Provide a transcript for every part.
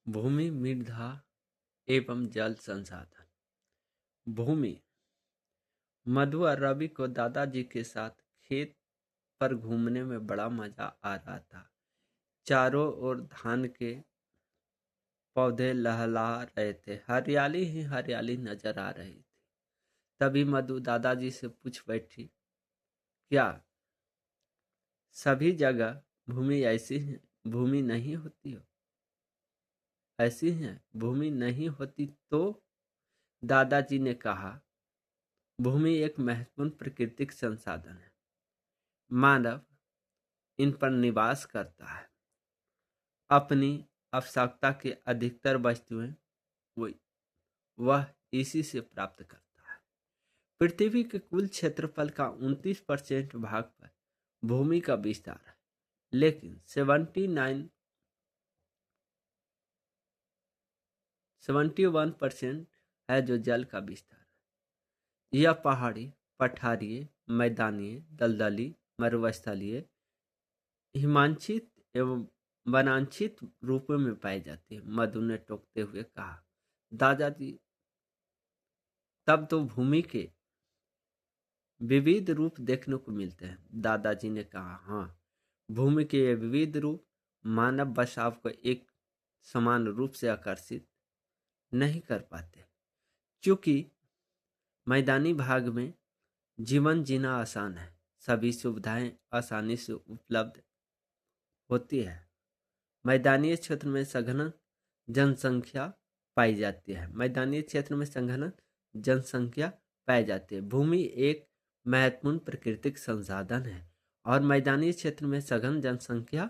भूमि मृदा एवं जल संसाधन। भूमि। मधु और रवि को दादाजी के साथ खेत पर घूमने में बड़ा मजा आ रहा था। चारों ओर धान के पौधे लहला रहे थे, हरियाली ही हरियाली नजर आ रही थी। तभी मधु दादाजी से पूछ बैठी, क्या सभी जगह भूमि ऐसी है? भूमि नहीं होती हो? ऐसी है भूमि नहीं होती तो? दादाजी ने कहा, भूमि एक महत्वपूर्ण प्राकृतिक संसाधन है। मानव इन पर निवास करता है। अपनी आवश्यकता की अधिकतर वस्तुएं वह इसी से प्राप्त करता है। पृथ्वी के कुल क्षेत्रफल का 29% भाग पर भूमि का विस्तार है, लेकिन 71% है जो जल का विस्तार है। यह पहाड़ी, पठारीय, मैदानी, दलदली, मरुस्थलीय, हिमांचित एवं वनांचित रूपों में पाई जाती है। मधु ने टोकते हुए कहा, दादाजी, तब तो भूमि के विविध रूप देखने को मिलते हैं। दादाजी ने कहा, हाँ, भूमि के ये विविध रूप मानव बसाव को एक समान रूप से आकर्षित नहीं कर पाते, क्योंकि मैदानी भाग में जीवन जीना आसान है। सभी सुविधाएं आसानी से उपलब्ध होती है। मैदानी क्षेत्र में सघन जनसंख्या पाई जाती है। भूमि एक महत्वपूर्ण प्राकृतिक संसाधन है और मैदानी क्षेत्र में सघन जनसंख्या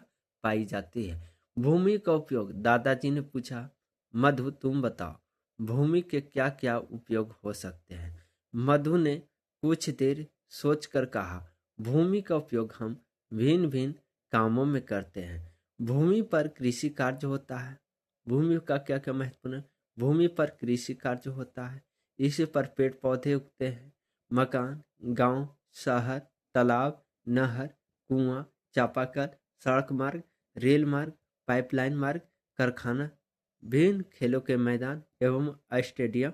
पाई जाती है। भूमि का उपयोग। दादाजी ने पूछा, मधु, तुम बताओ, भूमि के क्या क्या उपयोग हो सकते हैं? मधु ने कुछ देर सोचकर कहा, भूमि का उपयोग हम भिन्न भिन्न कामों में करते हैं। भूमि पर कृषि कार्य होता है। भूमि का क्या क्या महत्वपूर्ण है? भूमि पर कृषि कार्य होता है। इसी पर पेड़ पौधे उगते हैं। मकान, गांव, शहर, तालाब, नहर, कुआं, चापाकल, सड़क मार्ग, रेल मार्ग, पाइपलाइन मार्ग, कारखाना, विभिन्न खेलों के मैदान एवं स्टेडियम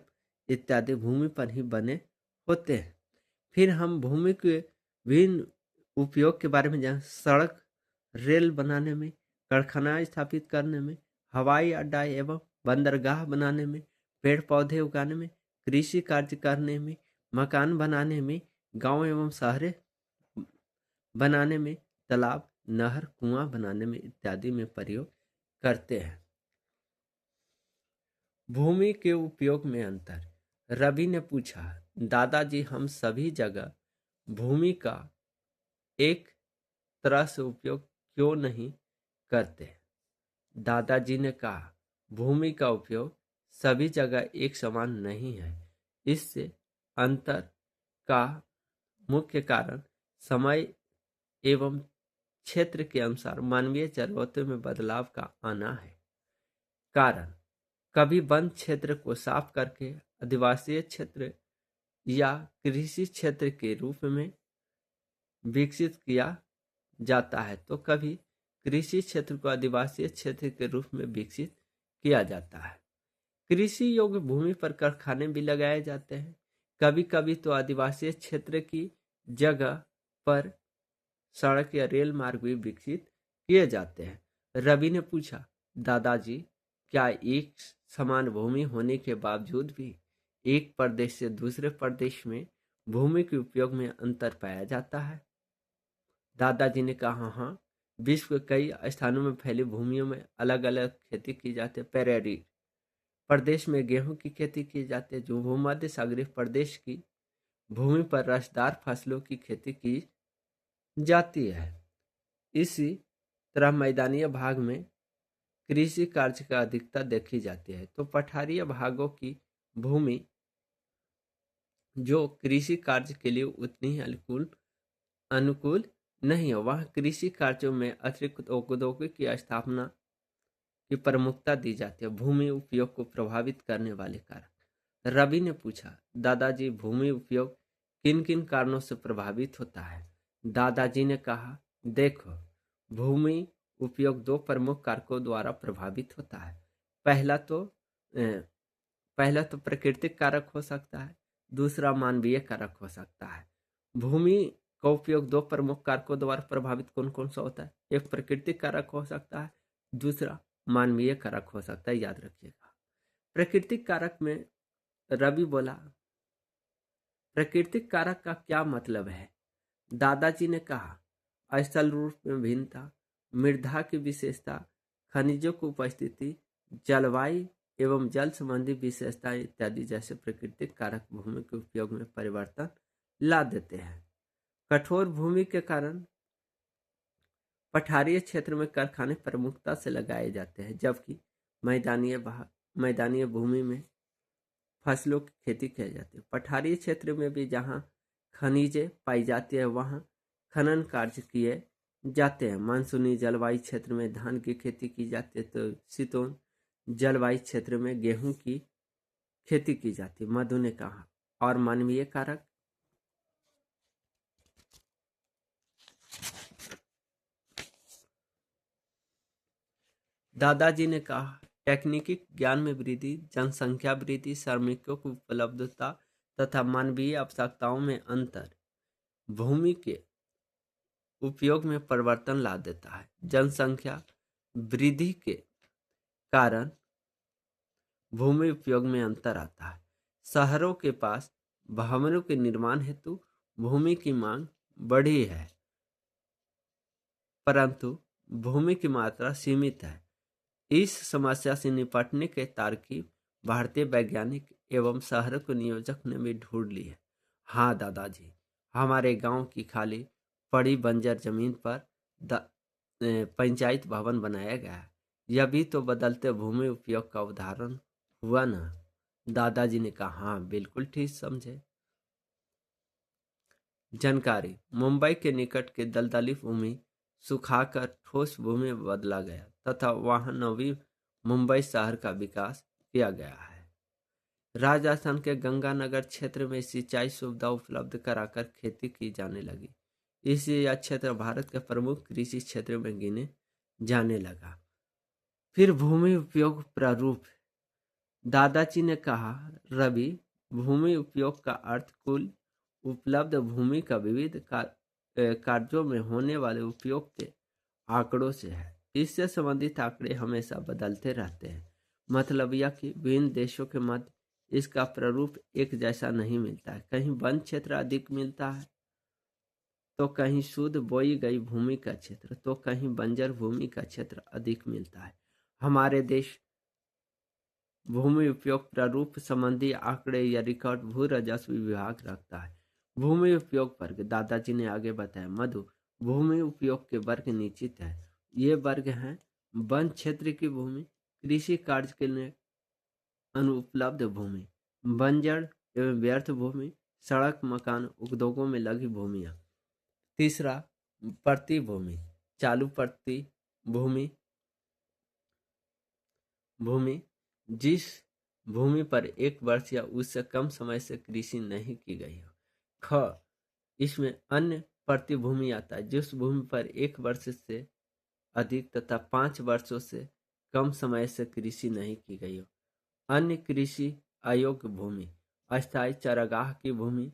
इत्यादि भूमि पर ही बने होते हैं। फिर हम भूमि के विभिन्न उपयोग के बारे में जान, सड़क, रेल बनाने में, कारखाना स्थापित करने में, हवाई अड्डा एवं बंदरगाह बनाने में, पेड़ पौधे उगाने में, कृषि कार्य करने में, मकान बनाने में, गांव एवं शहरें बनाने में, तालाब, नहर, कुआं बनाने में इत्यादि में प्रयोग करते हैं। भूमि के उपयोग में अंतर। रवि ने पूछा, दादाजी, हम सभी जगह भूमि का एक तरह से उपयोग क्यों नहीं करते? दादाजी ने कहा, भूमि का उपयोग सभी जगह एक समान नहीं है। इससे अंतर का मुख्य कारण समय एवं क्षेत्र के अनुसार मानवीय जरूरतों में बदलाव का आना है। कारण, कभी वन क्षेत्र को साफ करके आदिवासी क्षेत्र या कृषि क्षेत्र के रूप में विकसित किया जाता है, तो कभी कृषि क्षेत्र को आदिवासी क्षेत्र के रूप में विकसित किया जाता है। कृषि योग्य भूमि पर कारखाने भी लगाए जाते हैं। कभी कभी तो आदिवासी क्षेत्र की जगह पर सड़क या रेल मार्ग भी विकसित किए जाते हैं। रवि ने पूछा, दादाजी, क्या एक समान भूमि होने के बावजूद भी एक प्रदेश से दूसरे प्रदेश में भूमि के उपयोग में अंतर पाया जाता है? दादाजी ने कहा, हाँ, विश्व के कई स्थानों में फैली भूमियों में अलग अलग खेती की जाती है। प्रेयरी प्रदेश में गेहूं की खेती की जाती है, जो भूमध्य सागरीय प्रदेश की भूमि पर रसदार फसलों की खेती की जाती है। इसी तरह मैदानी भाग में कृषि कार्य का अधिकता देखी जाती है, तो पठारीय भागों की भूमि जो कृषि कार्य के लिए उतनी ही अनुकूल नहीं है, वह कृषि कार्यों में अतिरिक्त औद्योगिक की स्थापना की प्रमुखता दी जाती है। भूमि उपयोग को प्रभावित करने वाले कारक। रवि ने पूछा, दादाजी, भूमि उपयोग किन किन कारणों से प्रभावित होता है? दादाजी ने कहा, देखो, भूमि उपयोग दो प्रमुख कारकों द्वारा प्रभावित होता है। पहला तो प्राकृतिक कारक हो सकता है, दूसरा मानवीय कारक हो सकता है। भूमि का उपयोग दो प्रमुख कारकों द्वारा प्रभावित कौन कौन सा होता है? एक प्राकृतिक कारक हो सकता है, दूसरा मानवीय कारक हो सकता है, याद रखिएगा। प्राकृतिक कारक में रवि बोला, प्राकृतिक कारक का क्या मतलब है? दादाजी ने कहा स्थल रूप में भिन्नता, मृदा की विशेषता, खनिजों की उपस्थिति, जलवायु एवं जल संबंधी विशेषताएं इत्यादि जैसे प्राकृतिक कारक भूमि के उपयोग में परिवर्तन ला देते हैं। कठोर भूमि के कारण पठारीय क्षेत्र में कारखाने प्रमुखता से लगाए जाते हैं, जबकि मैदानी भूमि में फसलों की खेती की जाती है। पठारीय क्षेत्र में भी जहाँ खनिजें पाई जाती है वहाँ खनन कार्य किए जाते हैं। मानसूनी जलवायु क्षेत्र में धान की खेती की जाती है, तो शीतोष्ण जलवायु क्षेत्र में गेहूं की खेती की जाती है, मधु ने कहा। और मानवीय कारक, दादाजी ने कहा तकनीकी ज्ञान में वृद्धि, जनसंख्या वृद्धि, श्रमिकों की उपलब्धता तथा मानवीय आवश्यकताओं में अंतर भूमि के उपयोग में परिवर्तन ला देता है। जनसंख्या वृद्धि के कारण भूमि उपयोग में अंतर आता है। शहरों के पास भवनों के निर्माण हेतु भूमि की मांग बढ़ी है, परंतु भूमि की मात्रा सीमित है। इस समस्या से निपटने के तरकीब भारतीय वैज्ञानिक एवं शहर के नियोजक ने भी ढूंढ ली है। हाँ दादाजी, हमारे गांव की खाली पड़ी बंजर जमीन पर पंचायत भवन बनाया गया है। यह भी तो बदलते भूमि उपयोग का उदाहरण हुआ ना? दादाजी ने कहा हाँ बिल्कुल ठीक समझे। जानकारी, मुंबई के निकट के दलदली भूमि सुखाकर ठोस भूमि में बदला गया तथा वहां नवी मुंबई शहर का विकास किया गया है। राजस्थान के गंगानगर क्षेत्र में सिंचाई सुविधा उपलब्ध कराकर खेती की जाने लगी। इसलिए यह क्षेत्र भारत के प्रमुख कृषि क्षेत्र में गिने जाने लगा। फिर भूमि उपयोग प्रारूप, दादाजी ने कहा रवि, भूमि उपयोग का अर्थ कुल उपलब्ध भूमि का विविध कार्यों में होने वाले उपयोग के आंकड़ों से है। इससे संबंधित आंकड़े हमेशा बदलते रहते हैं। मतलब यह कि विभिन्न देशों के मध्य इसका प्रारूप एक जैसा नहीं मिलता है। कहीं वन क्षेत्र अधिक मिलता है, तो कहीं शुद्ध बोई गई भूमि का क्षेत्र, तो कहीं बंजर भूमि का क्षेत्र अधिक मिलता है। हमारे देश भूमि उपयोग प्रारूप संबंधी आंकड़े या रिकॉर्ड भू राजस्व विभाग रखता है। भूमि उपयोग वर्ग, दादाजी ने आगे बताया मधु, भूमि उपयोग के वर्ग निश्चित है। ये वर्ग हैं वन क्षेत्र की भूमि, कृषि कार्य के लिए अनुपलब्ध भूमि, बंजर एवं व्यर्थ भूमि, सड़क मकान उद्योगों में लगी भूमियां। तीसरा प्रति भूमि, चालू प्रति भूमि जिस भूमि पर एक वर्ष या उससे कम समय से कृषि नहीं की गई हो। ख, इसमें अन्य प्रतिभूमि आता है जिस भूमि पर एक वर्ष से अधिक तथा 5 वर्षों से कम समय से कृषि नहीं की गई हो। अन्य कृषि अयोग्य भूमि, अस्थायी चारागाह की भूमि,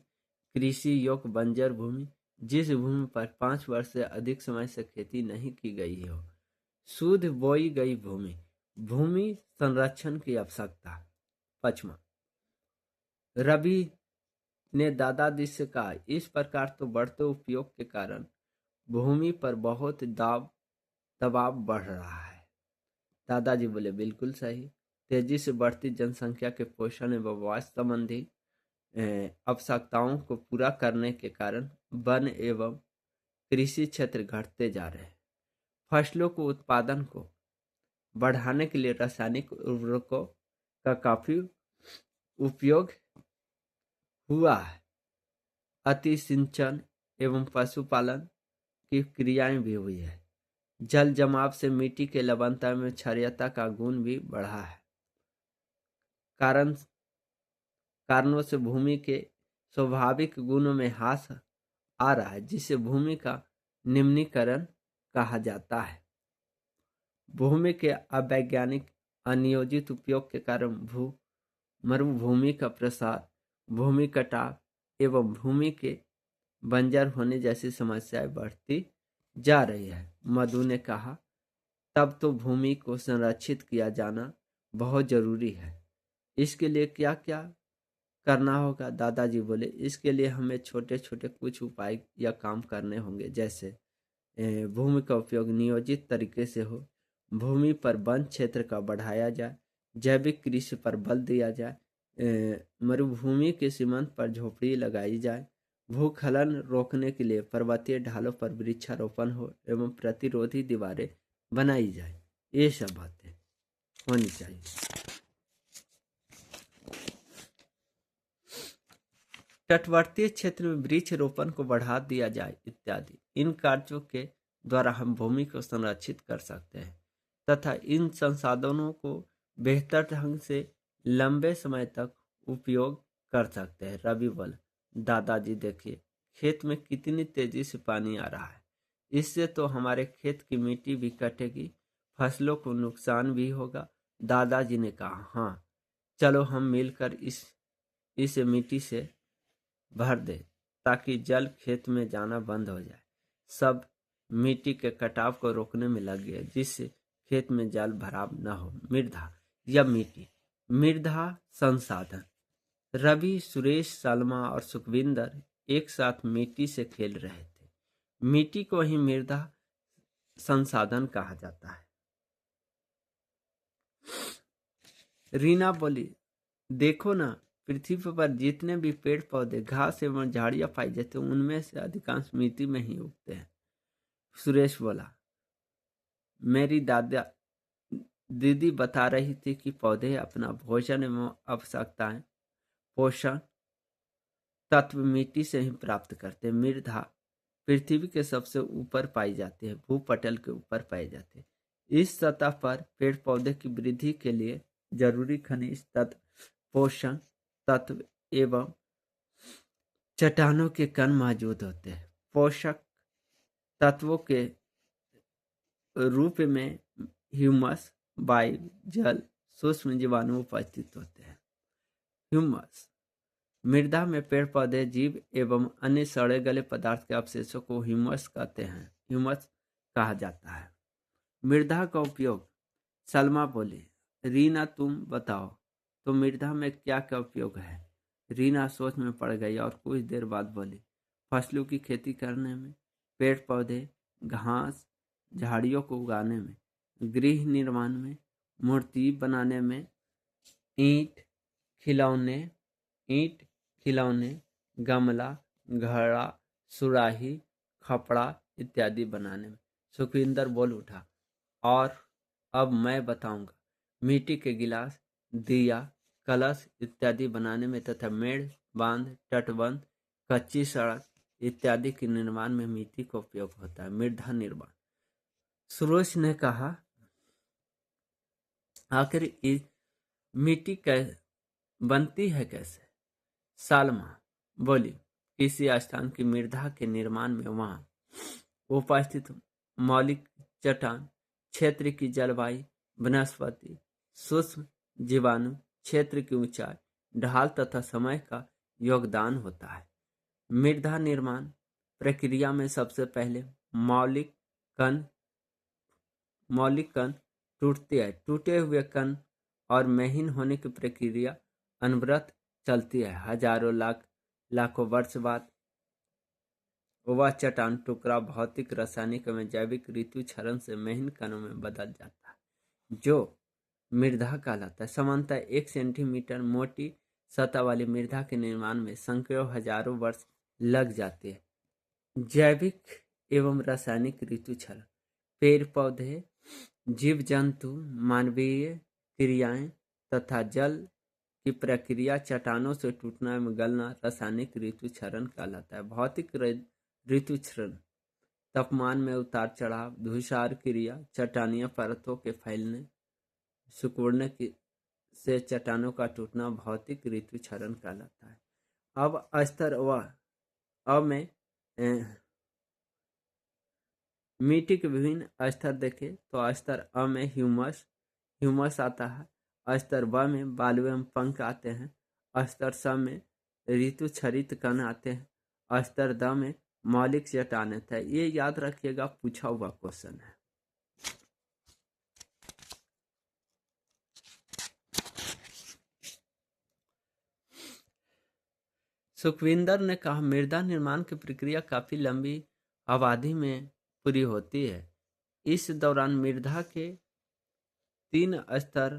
कृषि योग्य बंजर भूमि जिस भूमि पर 5 वर्ष से अधिक समय से खेती नहीं की गई हो। शुद्ध बोई गई भूमि, भूमि संरक्षण की आवश्यकता। पचमा, रवि ने दादाजी से कहा इस प्रकार तो बढ़ते उपयोग के कारण भूमि पर बहुत दबाव बढ़ रहा है। दादाजी बोले बिल्कुल सही। तेजी से बढ़ती जनसंख्या के पोषण एवं वास संबंधी आवश्यकताओं को पूरा करने के कारण वन एवं कृषि क्षेत्र घटते जा रहे हैं। फसलों को उत्पादन को बढ़ाने के लिए रासायनिक उर्वरकों का काफी उपयोग हुआ है। अति सिंचन एवं पशुपालन की क्रियाएं भी हुई है। जल जमाव से मिट्टी के लवणता में क्षारीयता का गुण भी बढ़ा है। कारणों से भूमि के स्वाभाविक गुणों में ह्रास आ रहा है, जिसे भूमि का निम्नीकरण कहा जाता है। भूमि के अवैज्ञानिक अनियोजित उपयोग के कारण मरुभूमि का प्रसार, भूमि कटाव एवं भूमि के बंजर होने जैसी समस्याएं बढ़ती जा रही है। मधु ने कहा, तब तो भूमि को संरक्षित किया जाना बहुत जरूरी है। इसके लिए क्या क्या करना होगा? दादाजी बोले, इसके लिए हमें छोटे छोटे कुछ उपाय या काम करने होंगे, जैसे भूमि का उपयोग नियोजित तरीके से हो, भूमि पर वन क्षेत्र का बढ़ाया जाए, जैविक कृषि पर बल दिया जाए, मरुभूमि के सीमांत पर झोपड़ी लगाई जाए, भूस्खलन रोकने के लिए पर्वतीय ढालों पर वृक्षारोपण हो एवं प्रतिरोधी दीवारें बनाई जाए। ये सब बातें होनी चाहिए। तटवर्ती क्षेत्र में वृक्ष रोपण को बढ़ा दिया जाए इत्यादि। इन कार्यों के द्वारा हम भूमि को संरक्षित कर सकते हैं तथा इन संसाधनों को बेहतर ढंग से लंबे समय तक उपयोग कर सकते हैं। रवि बोला, दादाजी देखिए खेत में कितनी तेजी से पानी आ रहा है, इससे तो हमारे खेत की मिट्टी भी कटेगी, फसलों को नुकसान भी होगा। दादाजी ने कहा, हाँ चलो हम मिलकर इसे मिट्टी से भर दे ताकि जल खेत में जाना बंद हो जाए। सब मिट्टी के कटाव को रोकने में लग गए जिससे खेत में जल भराव न हो। मृदा या मिट्टी, मृदा संसाधन। रवि, सुरेश, सलमा और सुखविंदर एक साथ मिट्टी से खेल रहे थे। मिट्टी को ही मृदा संसाधन कहा जाता है। रीना बोली, देखो ना, पृथ्वी पर जितने भी पेड़ पौधे, घास एवं झाड़ियां पाई जाती हैं उनमें से अधिकांश मिट्टी में ही उगते हैं। सुरेश बोला, मेरी दीदी बता रही थी कि पौधे अपना भोजन एवं आवश्यकताएं, पोषण तत्व मिट्टी से ही प्राप्त करते हैं। मृदा पृथ्वी के सबसे ऊपर पाई जाती है, भूपटल के ऊपर पाई जाती है। इस सतह पर पेड़ पौधे की वृद्धि के लिए जरूरी खनिज तत्व, पोषण तत्व एवं चट्टानों के कण मौजूद होते हैं। पोषक तत्वों के रूप में ह्यूमस, वायु, जल, सूक्ष्म जीवाणु उपस्थित होते हैं। ह्यूमस, मृदा में पेड़ पौधे, जीव एवं अन्य सड़े गले पदार्थ के अवशेषों को ह्यूमस कहते हैं, ह्यूमस कहा जाता है। मृदा का उपयोग। सलमा बोली, रीना तुम बताओ तो मृदा में क्या क्या उपयोग है? रीना सोच में पड़ गई और कुछ देर बाद बोली, फसलों की खेती करने में, पेड़ पौधे, घास, झाड़ियों को उगाने में, गृह निर्माण में, मूर्ति बनाने में, ईंट खिलौने, गमला, घड़ा, सुराही, खपड़ा इत्यादि बनाने में। सुखविंदर बोल उठा, और अब मैं बताऊंगा, मिट्टी के गिलास, दिया, कलश इत्यादि बनाने में तथा मेड़, बांध, तटबंध, कच्ची सड़क इत्यादि के निर्माण में मिट्टी का उपयोग होता है। मृदा निर्माण। सुरेश ने कहा, आखिर मिट्टी बनती है कैसे? सालमा बोली, किसी स्थान की मृदा के निर्माण में वहां उपस्थित मौलिक चट्टान, क्षेत्र की जलवायु, वनस्पति, सूक्ष्म जीवाणु, क्षेत्र की ऊंचाई, ढाल तथा समय का योगदान होता है। मृदा निर्माण प्रक्रिया में सबसे पहले मौलिक कण टूटते हैं। टूटे हुए कण और महीन होने की प्रक्रिया अनवरत चलती है। हजारों लाखों वर्ष बाद वह चट्टान टुकड़ा भौतिक, रासायनिक एवं जैविक ऋतु क्षरण से महीन कणों में बदल जाता है, जो मृदा कहलाता है। सामान्यतः 1 सेंटीमीटर मोटी सतह वाली मृदा के निर्माण में सैकड़ों हजारों वर्ष लग जाते हैं। जैविक एवं रासायनिक ऋतु क्षरण। पेड़ पौधे, जीव जंतु, मानवीय क्रियाएं तथा जल की प्रक्रिया, चट्टानों से टूटना एवं गलना रासायनिक ऋतु क्षरण कहलाता है। भौतिक ऋतु क्षरण, तापमान में उतार चढ़ाव, धूसार क्रिया, चट्टानीय परतों के फैलने, सिकुड़ने से चट्टानों का टूटना भौतिक ऋतु क्षरण कहलाता है। अब स्तर में मिट्टी के विभिन्न स्तर देखें तो स्तर अ में ह्यूमस, ह्यूमस आता है। स्तर ब में बालू एवं पंख आते हैं। स्तर स में ऋतु क्षरित कण आते हैं। स्तर द में मौलिक चट्टान आता है। ये याद रखिएगा, पूछा हुआ क्वेश्चन है। सुखविंदर ने कहा, मृदा निर्माण की प्रक्रिया काफी लंबी अवधि में पूरी होती है। इस दौरान मृदा के 3 स्तर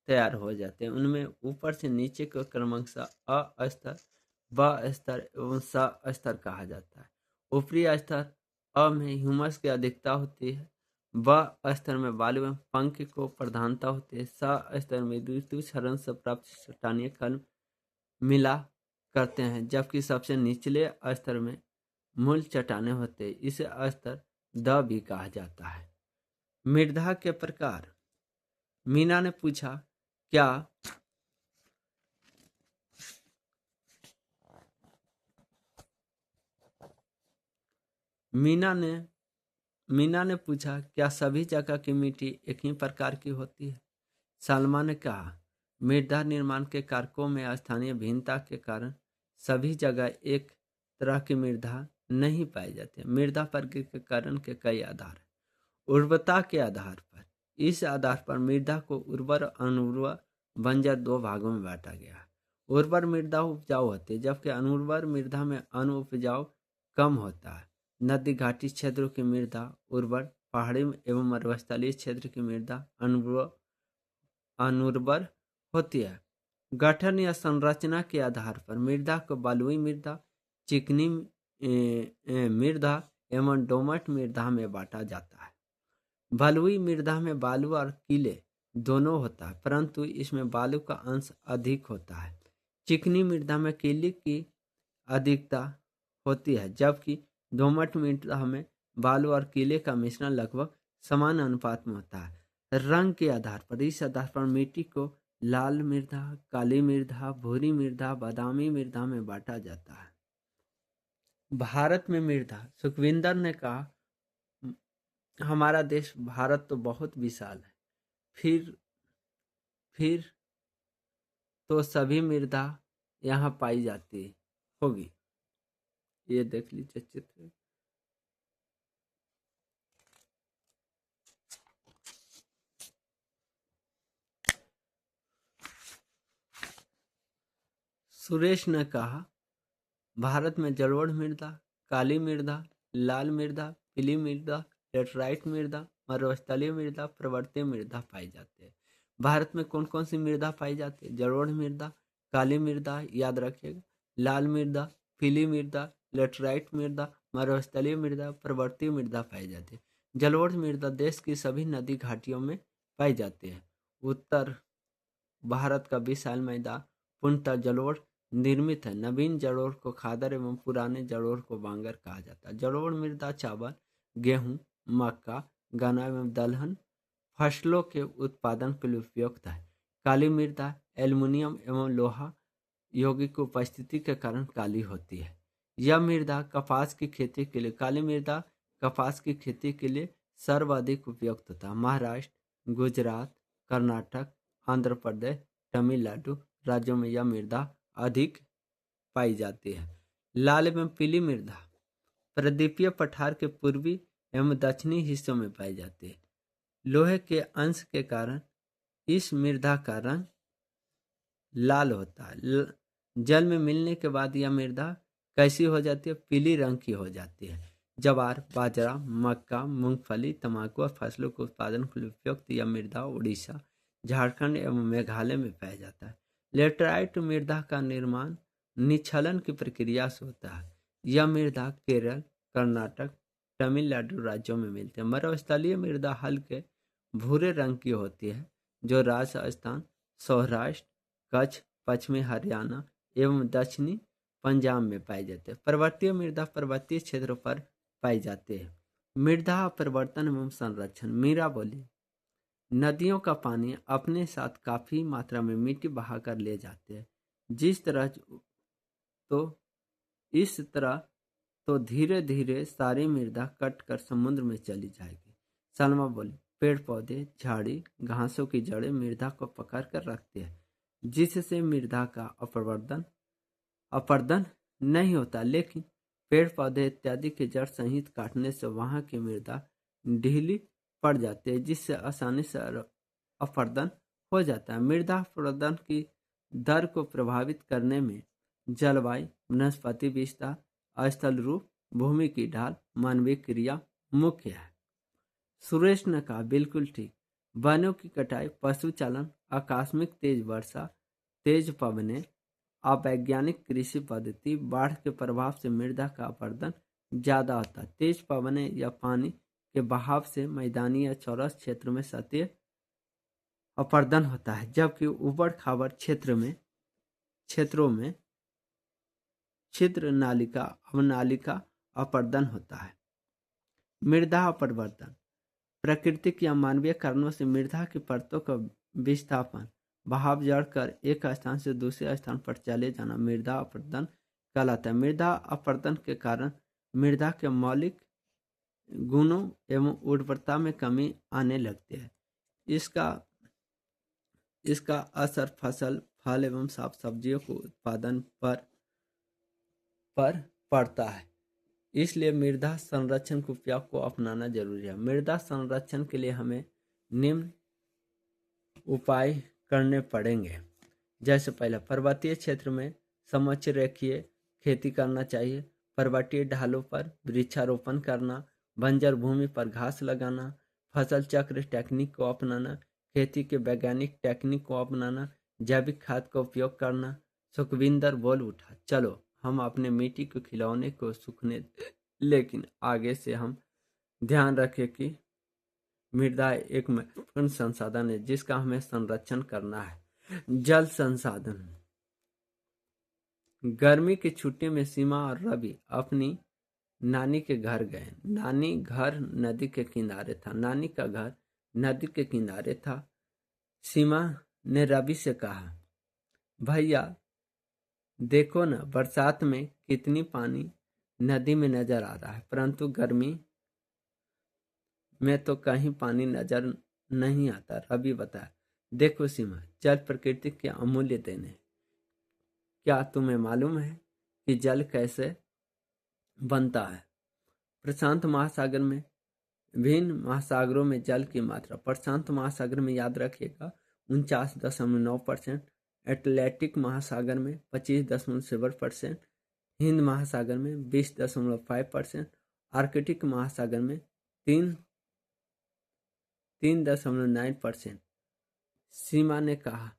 तैयार हो जाते हैं। उनमें ऊपर से नीचे को क्रमशः अ स्तर, ब स्तर एवं स स्तर कहा जाता है। ऊपरी स्तर अ में ह्यूमस की अधिकता होती है। ब स्तर में बालू एवं पंख को प्रधानता होती है। स स्तर में ऋतु क्षरण से प्राप्त चट्टानीय कण मिला करते हैं, जबकि सबसे निचले स्तर में मूल चट्टानें होते हैं। इसे स्तर द भी कहा जाता है। मृदा के प्रकार। मीना ने पूछा, क्या मीना ने पूछा, क्या सभी जगह की मिट्टी एक ही प्रकार की होती है? सलमा ने कहा, मृदा निर्माण के कारकों में स्थानीय भिन्नता के कारण सभी जगह एक तरह की मृदा नहीं पाई जाती। मृदा वर्गीकरण के कई आधार हैं। उर्वरता के आधार पर, इस आधार पर मृदा को उर्वर और अनुर्वर बंजर 2 भागों में बांटा गया है। उर्वर मृदा उपजाऊ होती है, जबकि अनुर्वर मृदा में अनुपजाऊ कम होता है। नदी घाटी क्षेत्रों की मृदा उर्वर, पहाड़ी एवं मरुस्थलीय क्षेत्र की मृदा अनुर्वर होती है। गठन या संरचना के आधार पर मृदा को बलुई मृदा, चिकनी मृदा एवं दोमट मृदा में बांटा जाता है। बलुई मृदा में बालू और कीले दोनों होता है, परंतु इसमें बालू का अंश अधिक होता है। चिकनी मृदा में कीले की अधिकता होती है, जबकि दोमट मृदा में बालू और कीले का मिश्रण लगभग समान अनुपात में होता है। रंग के आधार पर, इस आधार पर मिट्टी को लाल मृदा, काली मृदा, भूरी मृदा, बादामी मृदा में बांटा जाता है। भारत में मृदा। सुखविंदर ने कहा, हमारा देश भारत तो बहुत विशाल है, फिर तो सभी मृदा यहाँ पाई जाती होगी। ये देख लीजिए चित्र। सुरेश ने कहा, भारत में जलोढ़ मृदा, काली मृदा, लाल मृदा, पीली मृदा, लेटराइट मृदा, मरुस्थलीय मृदा, पर्वतीय मृदा पाई जाती है। भारत में कौन कौन सी मृदा पाई जाती है? जलोढ़ मृदा, काली मृदा याद रखिएगा, लाल मृदा, पीली मृदा, लेटराइट मृदा, मरुस्थलीय मृदा, पर्वतीय मृदा पाई जाती है। जलोढ़ मृदा देश की सभी नदी घाटियों में पाई जाती है। उत्तर भारत का विशाल मैदान पूर्णतः जलोढ़ निर्मित है। नवीन जलोढ़ को खादर एवं पुराने जलोढ़ को बांगर कहा जाता है। जलोढ़ मृदा चावल, गेहूं, मक्का, गन्ना एवं दलहन फसलों के उत्पादन के लिए उपयुक्त है। काली मृदा एल्युमिनियम एवं लोहा यौगिक की उपस्थिति के कारण काली होती है। यह मृदा कपास की खेती के लिए, काली मृदा कपास की खेती के लिए सर्वाधिक उपयुक्त था। महाराष्ट्र, गुजरात, कर्नाटक, आंध्र प्रदेश, तमिलनाडु राज्यों में यह मृदा अधिक पाई जाती है। लाल एवं पीली मृदा प्रदीपीय पठार के पूर्वी एवं दक्षिणी हिस्सों में पाई जाती है। लोहे के अंश के कारण इस मृदा का रंग लाल होता है। जल में मिलने के बाद यह मृदा कैसी हो जाती है? पीली रंग की हो जाती है। ज्वार, बाजरा, मक्का, मूंगफली, तंबाकू और फसलों के उत्पादन के लिए उपयुक्त यह मृदा उड़ीसा, झारखंड एवं मेघालय में पाया जाता है। लेटराइट मृदा का निर्माण निच्छलन की प्रक्रिया से होता है। यह मृदा केरल, कर्नाटक, तमिलनाडु राज्यों में मिलते हैं। मरुस्थलीय मृदा हल्के भूरे रंग की होती है, जो राजस्थान, सौराष्ट्र, कच्छ, पश्चिमी हरियाणा एवं दक्षिणी पंजाब में पाई जाते हैं। पर्वतीय मृदा पर्वतीय क्षेत्रों पर पाई जाती है। मृदा परिवर्तन एवं संरक्षण। मीरा बोली, नदियों का पानी अपने साथ काफी मात्रा में मिट्टी बहाकर ले जाते हैं। जिस तरह तो इस तरह तो धीरे धीरे सारी मृदा कट कर समुद्र में चली जाएगी। सलमा बोली, पेड़ पौधे, झाड़ी, घासों की जड़ें मृदा को पकड़ कर रखती है, जिससे मृदा का अपरदन नहीं होता। लेकिन पेड़ पौधे इत्यादि की जड़ सहित काटने से वहां की मृदा ढीली पड़ जाती है, जिससे आसानी से अपरदन हो जाता है। मृदा अपरदन की दर को प्रभावित करने में जलवायु, वनस्पति विविधता, स्थल रूप, भूमि की ढाल, मानवीय क्रिया मुख्य है। सुरेश ने कहा, बिल्कुल ठीक। वनों की कटाई, पशु चालन, आकस्मिक तेज वर्षा, तेज पवने, अवैज्ञानिक कृषि पद्धति, बाढ़ के प्रभाव से मृदा का अपरदन ज्यादा होता है। तेज पवने या पानी के बहाव से मैदानी या चौरस क्षेत्र में सतही अपरदन होता है, जबकि उबड़ खाबड़ क्षेत्रों में छिद्र नालिका अवनालिका अपरदन होता है। मृदा अपरदन प्राकृतिक या मानवीय कारणों से मृदा की परतों का विस्थापन, बहाव जड़कर एक स्थान से दूसरे स्थान पर चले जाना मृदा अपरदन कहलाता है। मृदा अपरदन के कारण मृदा के मौलिक गुणों एवं उर्वरता में कमी आने लगती है। इसका असर फसल, फल एवं साग सब्जियों के उत्पादन पर पड़ता है। इसलिए मृदा संरक्षण के उपाय को अपनाना जरूरी है। मृदा संरक्षण के लिए हमें निम्न उपाय करने पड़ेंगे। जैसे पहला, पर्वतीय क्षेत्र में समोच्च रेखीय खेती करना चाहिए। पर्वतीय ढालों पर वृक्षारोपण करना, बंजर भूमि पर घास लगाना, फसल चक्र टेक्निक को अपनाना, खेती के वैज्ञानिक टेक्निक को अपनाना, जैविक खाद का उपयोग करना। सुखविंदर बोल उठा, चलो हम अपने मिट्टी के खिलौने को सूखने, लेकिन आगे से हम ध्यान रखें कि मृदा एक महत्वपूर्ण संसाधन है जिसका हमें संरक्षण करना है। जल संसाधन। गर्मी की छुट्टी में सीमा और रवि अपनी नानी के घर गए। नानी घर नदी के किनारे था। नानी का घर नदी के किनारे था। सीमा ने रवि से कहा, भैया देखो ना, बरसात में कितनी पानी नदी में नजर आ रहा है, परंतु गर्मी में तो कहीं पानी नजर नहीं आता। रवि बताया, देखो सीमा, जल प्रकृति के अमूल्य देन है। क्या तुम्हें मालूम है कि जल कैसे बनता है? प्रशांत महासागर में, विभिन्न महासागरों में जल की मात्रा, प्रशांत महासागर में याद रखिएगा 49.9%, एटलांटिक महासागर में 25.7%, हिंद महासागर में 20.5%, आर्कटिक महासागर में 3.9%। सीमा ने कहा,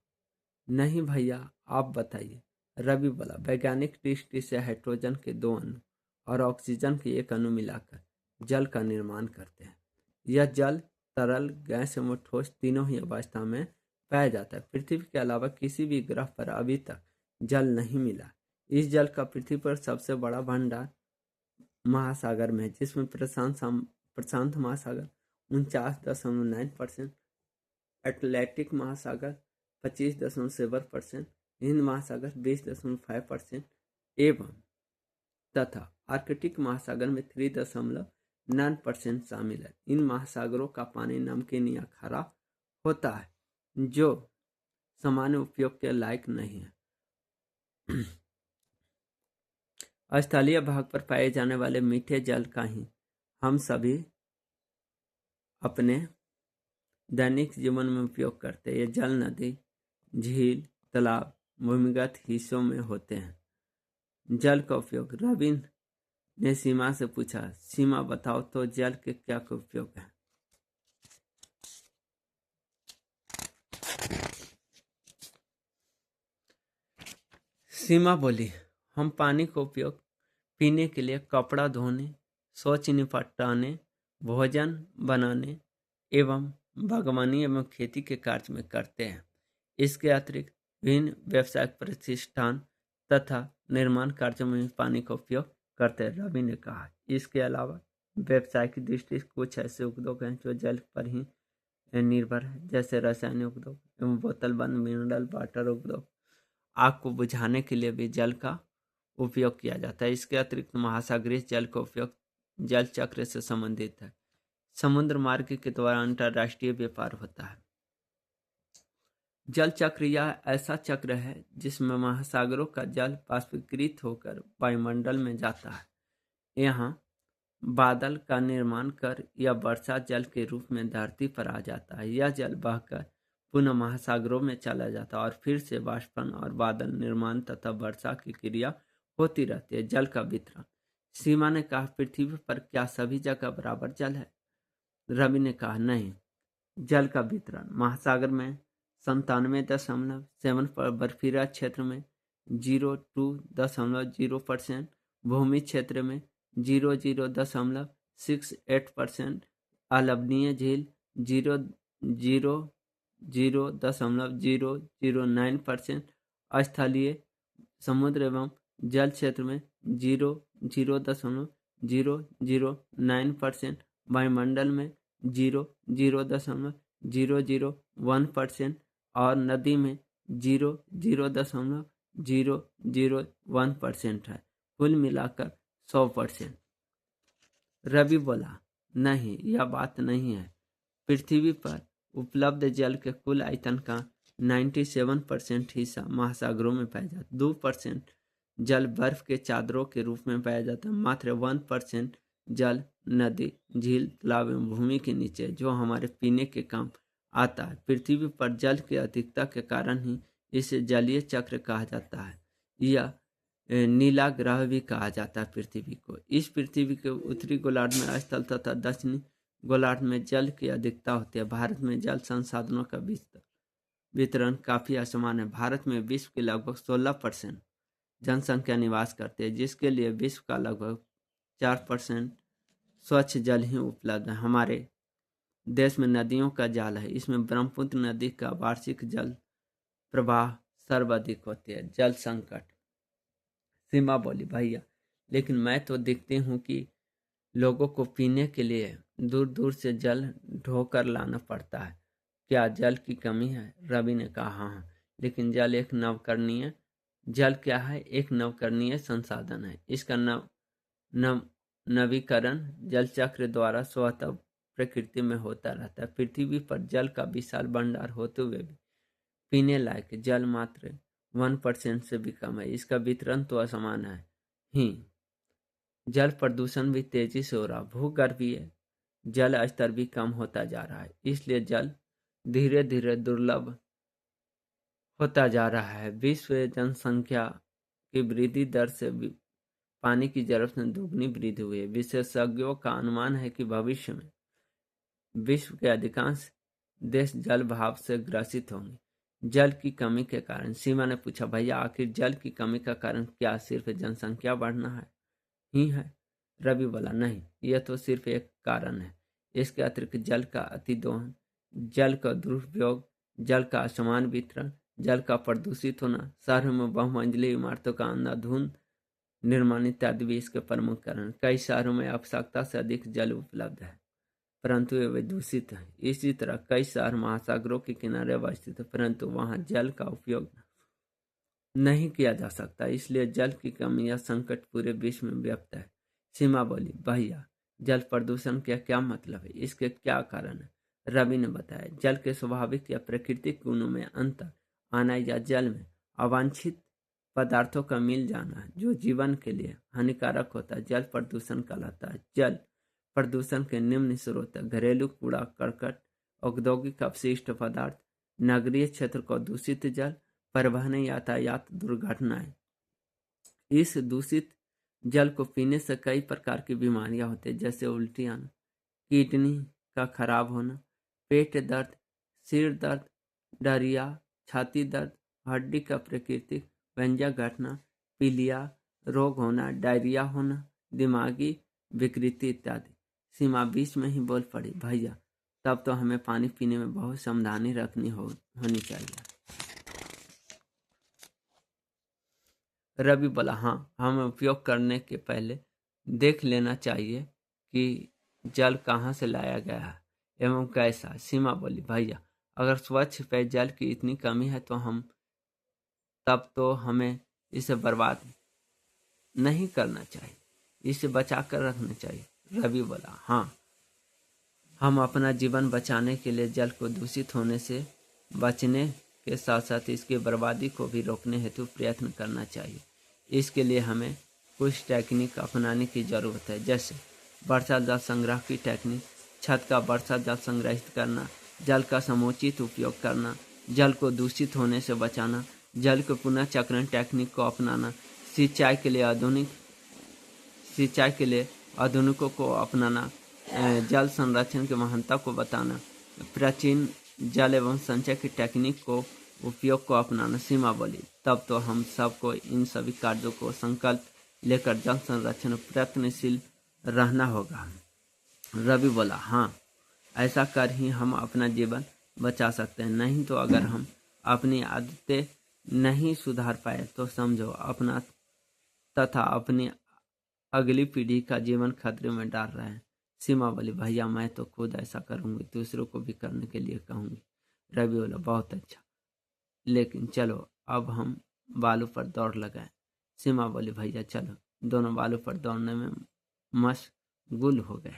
नहीं भैया आप बताइए। रवि बोला, वैज्ञानिक दृष्टि से हाइड्रोजन के 2 अणु और ऑक्सीजन के 1 अणु मिलाकर जल का निर्माण करते हैं। यह जल तरल, गैस एवं ठोस तीनों ही अवस्था में पाया जाता है। पृथ्वी के अलावा किसी भी ग्रह पर अभी तक जल नहीं मिला। इस जल का पृथ्वी पर सबसे बड़ा भंडार महासागर में है, जिसमें प्रशांत महासागर 49.9%, एटलांटिक महासागर 25.7%, हिंद महासागर 20.5% एवं तथा आर्कटिक महासागर में 3.9% शामिल है। इन महासागरों का पानी नमकीन या खारा होता है, जो सामान्य उपयोग के लायक नहीं है। स्थलीय भाग पर पाए जाने वाले मीठे जल का ही हम सभी अपने दैनिक जीवन में उपयोग करते हैं। ये जल नदी, झील, तालाब, भूमिगत हिस्सों में होते हैं। जल का उपयोग। रविंद्र ने सीमा से पूछा, सीमा बताओ तो जल के क्या उपयोग है? सीमा बोली, हम पानी का उपयोग पीने के लिए, कपड़ा धोने, शौच निपटाने, भोजन बनाने एवं बागवानी एवं खेती के कार्य में करते हैं। इसके अतिरिक्त विभिन्न व्यावसायिक प्रतिष्ठान तथा निर्माण कार्यों में पानी का उपयोग करते हैं। रवि ने कहा, इसके अलावा व्यावसायिक दृष्टि से कुछ ऐसे उद्योग हैं जो जल पर ही निर्भर है, जैसे रासायनिक उद्योग एवं बोतल बंद मिनरल वाटर उद्योग। आग को बुझाने के लिए भी जल का उपयोग किया जाता है। इसके अतिरिक्त महासागरीय जल का उपयोग जल चक्र से संबंधित है। समुद्र मार्ग के द्वारा अंतर्राष्ट्रीय व्यापार होता है। जल चक्र यह ऐसा चक्र है जिसमें महासागरों का जल बाष्पीकृत होकर वायुमंडल में जाता है। यहाँ बादल का निर्माण कर यह वर्षा जल के रूप में धरती पर आ जाता है। यह जल बहकर पुनः महासागरों में चला जाता है और फिर से बाष्पन और बादल निर्माण तथा वर्षा की क्रिया होती रहती है। जल का वितरण। सीमा ने कहा, पृथ्वी पर क्या सभी जगह बराबर जल है? रवि ने कहा, नहीं। जल का वितरण। महासागर में 97.7 पर बर्फीला क्षेत्र में 0.2% भूमि क्षेत्र में 00.68%, अलवनीय झील 0.009%, स्थलीय समुद्र एवं जल क्षेत्र में 0.009%, वायुमंडल में 0.001% और नदी में 0.001% है। कुल मिलाकर 100%। रवि बोला, नहीं, यह बात नहीं है। पृथ्वी पर उपलब्ध जल के कुल आयतन का 97% हिस्सा महासागरों में पाया जाता है। 2% जल बर्फ के चादरों के रूप में पाया जाता है। मात्र 1% जल नदी, झील, तालाब एवं भूमि के नीचे, जो हमारे पीने के काम आता है। पृथ्वी पर जल की अधिकता के कारण ही इसे जलीय चक्र कहा जाता है। यह नीला ग्रह भी कहा जाता है पृथ्वी को। इस पृथ्वी के उत्तरी गोलार्ध में स्थल तथा दक्षिणी गोलार्ध में जल की अधिकता होती है। भारत में जल संसाधनों का वितरण काफी असमान है। भारत में विश्व के लगभग 16% जनसंख्या निवास करती है, जिसके लिए विश्व का लगभग 4% स्वच्छ जल ही उपलब्ध है। हमारे देश में नदियों का जाल है। इसमें ब्रह्मपुत्र नदी का वार्षिक जल प्रवाह सर्वाधिक होती है। जल संकट। सीमा बोली, भैया, लेकिन मैं तो देखती हूँ कि लोगों को पीने के लिए दूर दूर से जल ढोकर लाना पड़ता है। क्या जल की कमी है? रवि ने कहा, हाँ, लेकिन जल एक नवकरणीय जल क्या है? एक नवकरणीय संसाधन है। इसका नवीकरण जल चक्र द्वारा स्वतः प्रकृति में होता रहता है। पृथ्वी पर जल का विशाल भंडार होते हुए भी पीने लायक जल मात्र 1% से भी कम है। इसका वितरण तो असमान है ही। जल प्रदूषण भी तेजी से हो रहा। भूगर्भीय जल स्तर भी कम होता जा रहा है। इसलिए जल धीरे धीरे दुर्लभ होता जा रहा है। विश्व जनसंख्या की वृद्धि दर से पानी की जरूरत में दोगुनी वृद्धि हुई है। विशेषज्ञों का अनुमान है कि भविष्य में विश्व के अधिकांश देश जल अभाव से ग्रसित होंगे। जल की कमी के कारण। सीमा ने पूछा, भैया, आखिर जल की कमी का कारण क्या सिर्फ जनसंख्या बढ़ना ही है? रवि बोला, नहीं, यह तो सिर्फ एक कारण है। इसके अतिरिक्त जल का अतिदोहन, जल का दुरुपयोग, जल का असमान वितरण, जल का प्रदूषित होना, शहरों में बहुमंजिली इमारतों का अंधाधुंध निर्माण इत्यादि भी इसके प्रमुख कारण। कई शहरों में आवश्यकता से अधिक जल उपलब्ध है, परंतु वे दूषित है। इसी तरह कई शहर महासागरों के किनारे अवस्थित है, परंतु वहां जल का उपयोग नहीं किया जा सकता। इसलिए जल की कमी या संकट पूरे विश्व में व्याप्त है। सीमा बोली, भैया, जल प्रदूषण का क्या मतलब है? इसके क्या कारण है? रवि ने बताया, जल के स्वाभाविक या प्राकृतिक गुणों में अंतर आना या जल में अवांछित पदार्थों का मिल जाना जो जीवन के लिए हानिकारक होता है, जल प्रदूषण कहलाता है। जल प्रदूषण के निम्न स्रोत: घरेलू कूड़ा करकट, औद्योगिक अपशिष्ट पदार्थ, नगरीय क्षेत्र को दूषित जल, परिवहन, यातायात, दुर्घटनाएं। इस दूषित जल को पीने से कई प्रकार की बीमारियां होती है, जैसे उल्टी आना, किडनी का खराब होना, पेट दर्द, सिर दर्द, डायरिया, छाती दर्द, हड्डी का प्राकृतिक व्यंजक घटना, पीलिया रोग होना, डायरिया होना, दिमागी विकृति इत्यादि। सीमा बीच में ही बोल पड़ी, भैया, तब तो हमें पानी पीने में बहुत सावधानी रखनी होनी चाहिए। रवि बोला, हाँ, हमें उपयोग करने के पहले देख लेना चाहिए कि जल कहाँ से लाया गया है एवं कैसा। सीमा बोली, भैया, अगर स्वच्छ पेयजल की इतनी कमी है तब तो हमें इसे बर्बाद नहीं करना चाहिए, इसे बचा कर रखना चाहिए। रवि बोला, हाँ, हम अपना जीवन बचाने के लिए जल को दूषित होने से बचने के साथ साथ इसकी बर्बादी को भी रोकने हेतु प्रयत्न करना चाहिए। इसके लिए हमें कुछ टेक्निक अपनाने की ज़रूरत है, जैसे वर्षा जल संग्रह की टेक्निक, छत का वर्षा जल संग्रहित करना, जल का समुचित उपयोग करना, जल को दूषित होने से बचाना, जल के पुनः चक्रण टेक्निक को अपनाना, सिंचाई के लिए आधुनिकों को अपनाना, जल संरक्षण की महानता को बताना, प्राचीन जल एवं संचय की टेक्निक को उपयोग को अपनाना, सीमावली। तब तो हम सबको इन सभी कार्यों को संकल्प लेकर जल संरक्षण में प्रयत्नशील रहना होगा। रवि बोला, हाँ, ऐसा कर ही हम अपना जीवन बचा सकते हैं। नहीं तो अगर हम अपनी आदतें नहीं सुधार पाए तो समझो अपना तथा अपनी अगली पीढ़ी का जीवन खतरे में डाल रहे हैं। सीमा बोली, भैया मैं तो खुद ऐसा करूंगी, दूसरों को भी करने के लिए कहूंगी। रवि बोला, बहुत अच्छा, लेकिन चलो अब हम बालू पर दौड़ लगाएं। सीमा बोली, भैया चलो। दोनों बालू पर दौड़ने में मशगूल हो गए।